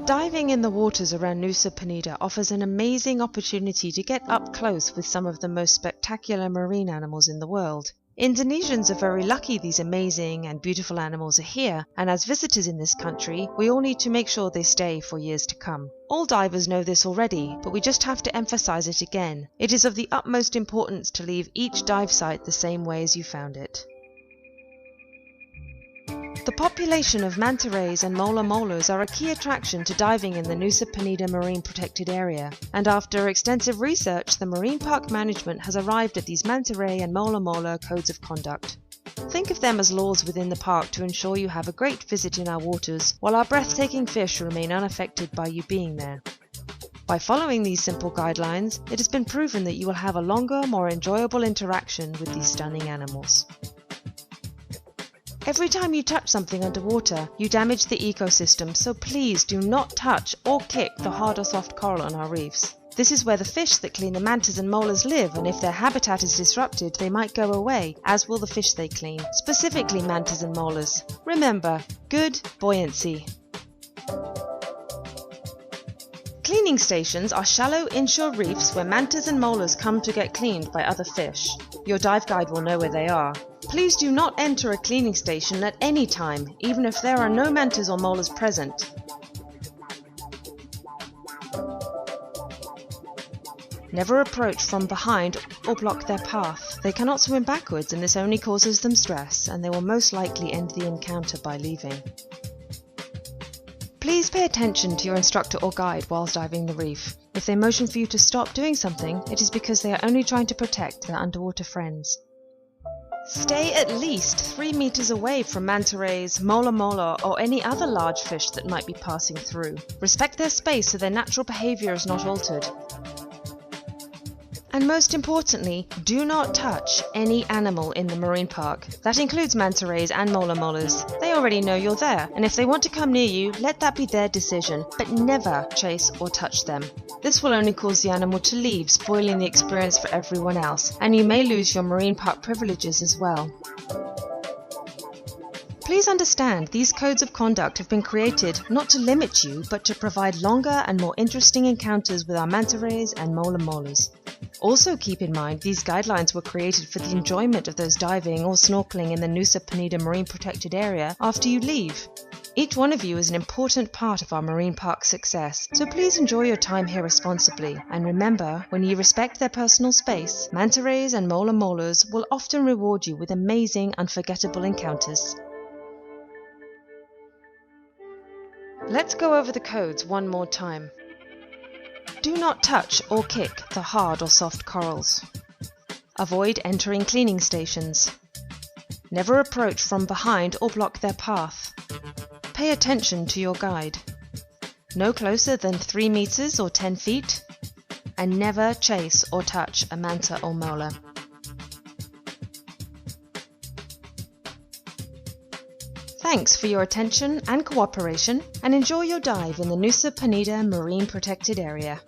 Diving in the waters around Nusa Penida offers an amazing opportunity to get up close with some of the most spectacular marine animals in the world. Indonesians are very lucky these amazing and beautiful animals are here, and as visitors in this country, we all need to make sure they stay for years to come. All divers know this already, but we just have to emphasize it again. It is of the utmost importance to leave each dive site the same way as you found it. The population of manta rays and molas are a key attraction to diving in the Nusa Penida Marine Protected Area, and after extensive research, the Marine Park Management has arrived at these manta ray and mola codes of conduct. Think of them as laws within the park to ensure you have a great visit in our waters, while our breathtaking fish remain unaffected by you being there. By following these simple guidelines, it has been proven that you will have a longer, more enjoyable interaction with these stunning animals. Every time you touch something underwater, you damage the ecosystem, so please do not touch or kick the hard or soft coral on our reefs. This is where the fish that clean the mantas and molas live, and if their habitat is disrupted, they might go away, as will the fish they clean, specifically mantas and molas. Remember, good buoyancy. Cleaning stations are shallow inshore reefs where mantas and molas come to get cleaned by other fish. Your dive guide will know where they are. Please do not enter a cleaning station at any time, even if there are no mantas or molas present. Never approach from behind or block their path. They cannot swim backwards, and this only causes them stress, and they will most likely end the encounter by leaving. Please pay attention to your instructor or guide whilst diving the reef. If they motion for you to stop doing something, it is because they are only trying to protect their underwater friends. Stay at least 3 meters away from manta rays, mola or any other large fish that might be passing through. Respect their space so their natural behavior is not altered. And most importantly, do not touch any animal in the marine park. That includes manta rays and molas. They already know you're there, and if they want to come near you, let that be their decision, but never chase or touch them. This will only cause the animal to leave, spoiling the experience for everyone else, and you may lose your marine park privileges as well. Please understand, these codes of conduct have been created not to limit you, but to provide longer and more interesting encounters with our manta rays and molas. Also keep in mind, these guidelines were created for the enjoyment of those diving or snorkeling in the Nusa Penida Marine Protected Area after you leave. Each one of you is an important part of our marine park success, so please enjoy your time here responsibly. And remember, when you respect their personal space, manta rays and molas will often reward you with amazing, unforgettable encounters. Let's go over the codes one more time. Do not touch or kick the hard or soft corals. Avoid entering cleaning stations. Never approach from behind or block their path. Pay attention to your guide. No closer than 3 meters or 10 feet. And never chase or touch a manta or mola. Thanks for your attention and cooperation, and enjoy your dive in the Nusa Penida Marine Protected Area.